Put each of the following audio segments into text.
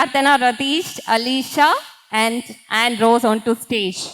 Artana, Ratish, Alisha, and Anne Rose onto stage.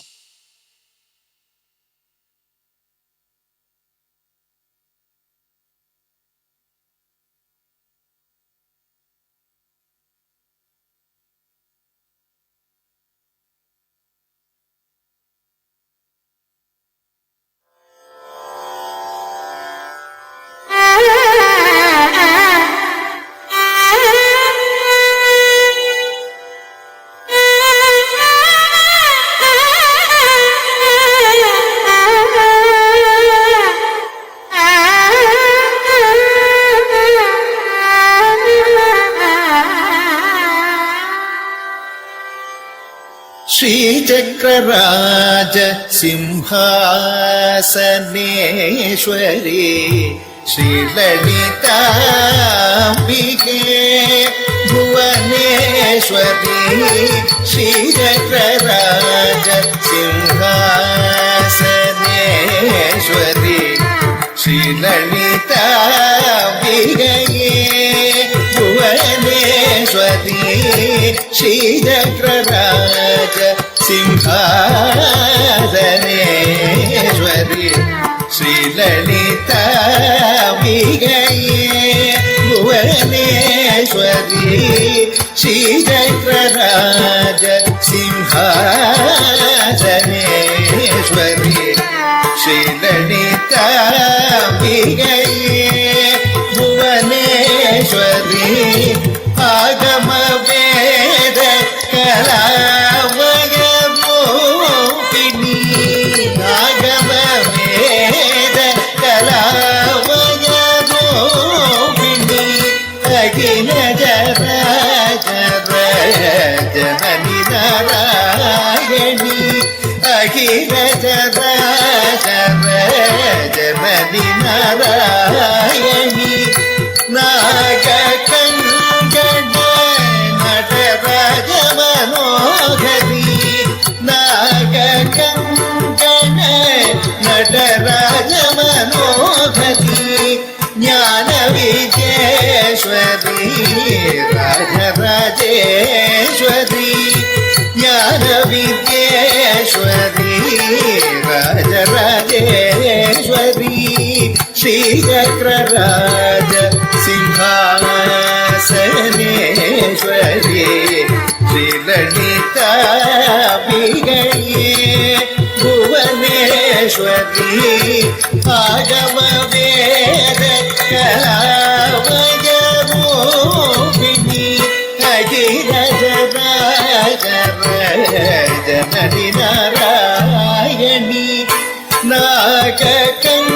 श्रीचक्रराज Simhasaneshwari श्रीललिताम्बिके Bhuvaneshwari श्रीचक्रराज Simhasaneshwari श्रीललिताम्बिके Bhuvaneshwari श्रीचक्रराज Simhasaneshwari श्रीललिताम्बिके Bhuvaneshwari श्रीचक्रराज Simhasaneshwari श्रीललिताम्बिके Bhuvaneshwari आगम वेद कलावयरूपिणी आगम वेद कलावयरूपिणी अखिल चराचर जननी नारायणी अखिल चराचर जननी नारायणी नागकङ्कण नटराज मनोहरी नागकङ्कण नटराज मनोहरी ज्ञान विद्येश्वरी राजराजेश्वरी ज्ञान विद्येश्वरी राजराजेश्वरी श्रीचक्रराज सिंहासनेश्वरी श्रीललिताम्बिके भुवनेश्वरी आगम वेद कलावयरूपिणी अखिल चराचर जननी नारायणी नागकङ्कण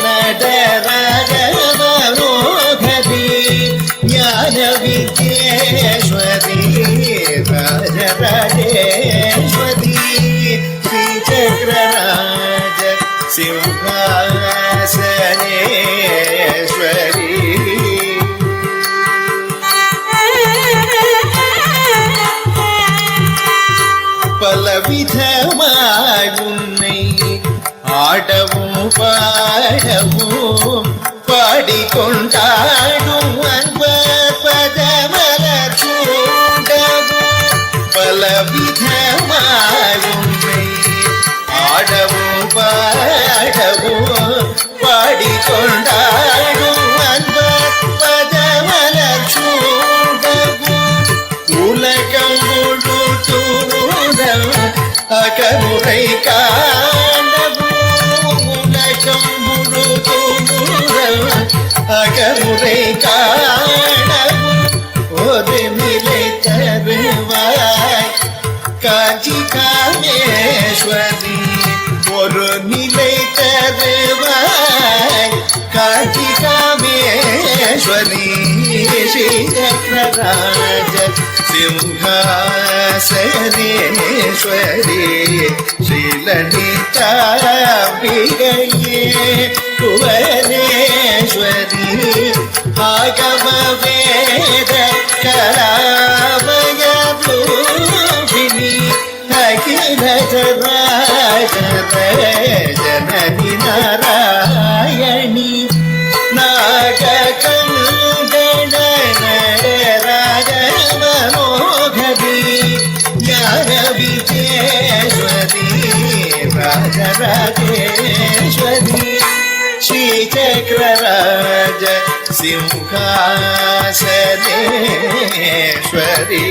नटराज मनोहरी ज्ञान विद्येश्वरी राजराजेश्वरी श्रीचक्रराज सिंहासनेश्वरी பலவிதமாய் ஆடவும் பாடவும் பாடிக்கொண்டாடும் அன்பர் பதமலர் சூடவும் பலவிதமாய் ஆடவும் பாடவும் பாடிக்கொண்டாடும் அன்பர் பதமலர் சூடவும் உலகம் முழு தூரம் அகமுறை காண்டவும் உலகம் முழு தூரம் அகமுறை காணவும் ஒரு நிலை தருவாய் காஞ்சி காமேஸ்வரி ஒரு நிலை தருவாய் காஞ்சி காமேஸ்வரி श्रीचक्रराज सिंहासनेश्वरी श्रीललिताम्बिके भुवनेश्वरी आगम वेद कलावयरूपिणी अखिल चराचर जननी नारायणी नागकङ्कण नटराज राजराजेश्वरी श्रीचक्रराज सिंहासनेश्वरी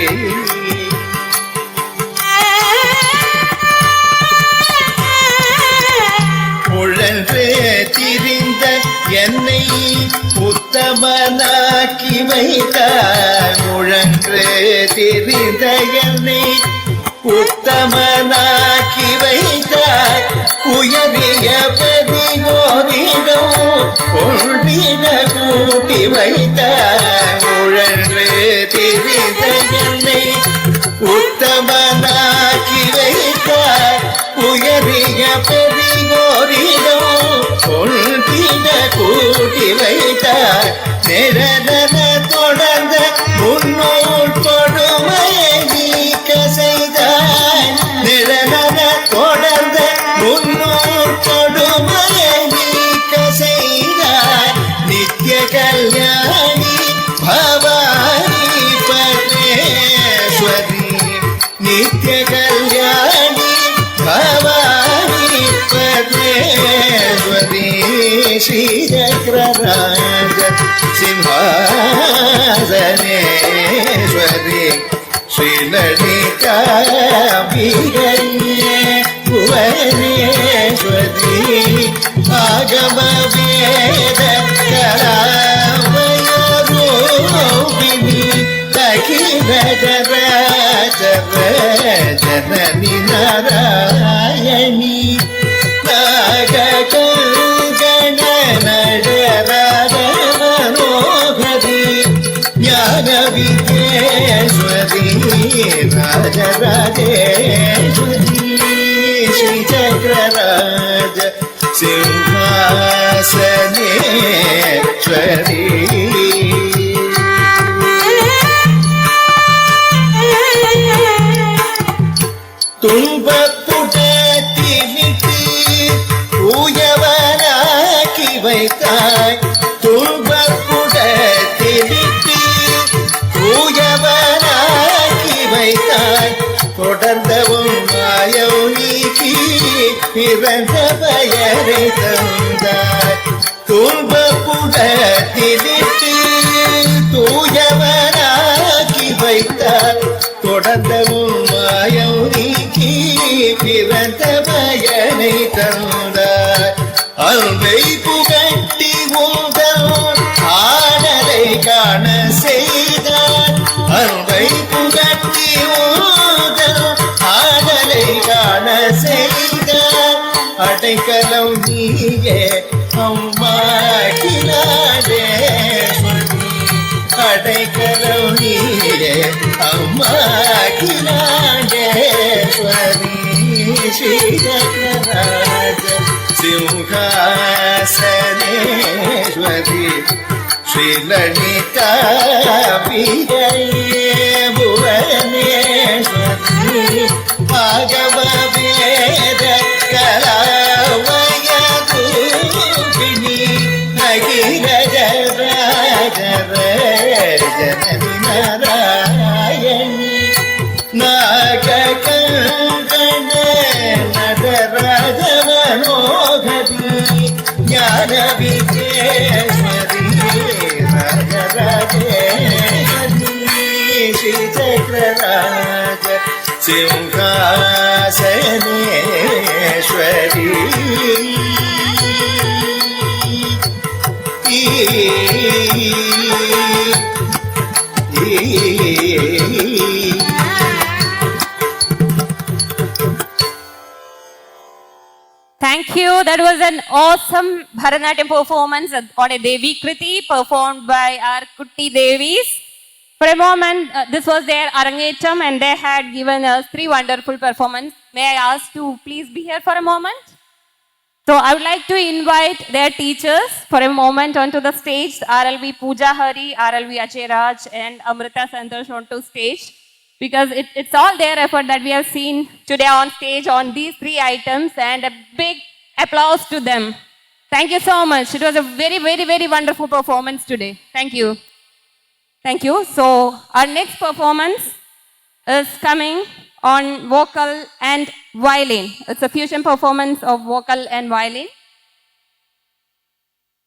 உழன்று திரிந்த என்னை உத்தமனாக்கி வைத்தார் உழன்று திரிந்த என்னை உத்தமனாக்கி வைத்தார் உயரிய பதினோரிடம் கொள்வின கூட்டி வைத்தார் உழன்று திரிந்த என்னை உத்தமனாக்கி வைத்தார் உயரிய பெரியோரிடம் கொள்பின கூட்டி வைத்தார் நிரந்தர தொடர்ந்த முன்னோர் கொடுமையை நீக்க செய்தார் நிரந்தர தொடர்ந்த முன்னோர் கொடுமையை நீக்க செய்தார் நித்திய கல்யாணி பவானி பரமேஸ்வரி நித்திய கல்யாணி भवानी परमेश्वरी श्रीचक्रराज सिंहासनेश्वरी श्रीललिताम्बिके भुवनेश्वरी आगमवेद कलामयरूपिणी अखिल जननी नारायणी नागकङ्कण नटराज मनोहरी ज्ञानविद्येश्वरी राजराजेश्वरी श्रीचक्रराज सिंहासनेश्वरी துன்பப்புடத்தினிட்டு தூயவனாக்கி வைத்தாய் துன்பப்புடத்தினிட்டு தூயவனாக்கி வைத்தாய் தொடர்ந்தவும் மாயம் நீக்கி பிறந்த பயனை தந்தாய் துன்பப்புடத்தினிட்டு தூயவனாக்கி வைத்தாய் தொடர்ந்தவும் மாயம் நீக்கி பிறந்த பயனை தந்தார் அன்பை புகட்டி உங்கள் ஆடலை காண செய்தார் அன்பை புகட்டி உங்கள் ஆடலை காண செய்தார் அடைக்கலம் நீயே அம்மா கிலாடேஸ்வரி அடைக்கலம் நீயே அம்மா கிலாண்டேஸ்வரி श्रीचक्रराज सिंहासनेश्वरी श्रीललिताम्बिके भुवनेश्वरी आगमवेद कलामयरूपिणी अखिल जननी नारायणी नागकङ्कण नटराज मनोहरी ज्ञानविद्येश्वरी Rajrajeshwari श्रीचक्रराज Simhasaneshwari Thank you. That was an awesome Bharatanatyam performance on a Devi Kriti performed by our Kutti Devis. For a moment, this was their Arangetam and they had given us 3 wonderful performances. May I ask to please be here for a moment? So I would like to invite their teachers for a moment onto the stage. RLV Pooja Hari, RLV Ajay Raj and Amrita Santosh onto stage. Because it's all their effort that we have seen today on stage on these 3 items, and a big applause to them. Thank you so much. It was a very, very, very wonderful performance today. Thank you. Thank you. So our next performance is coming on vocal and violin. It's a fusion performance of vocal and violin.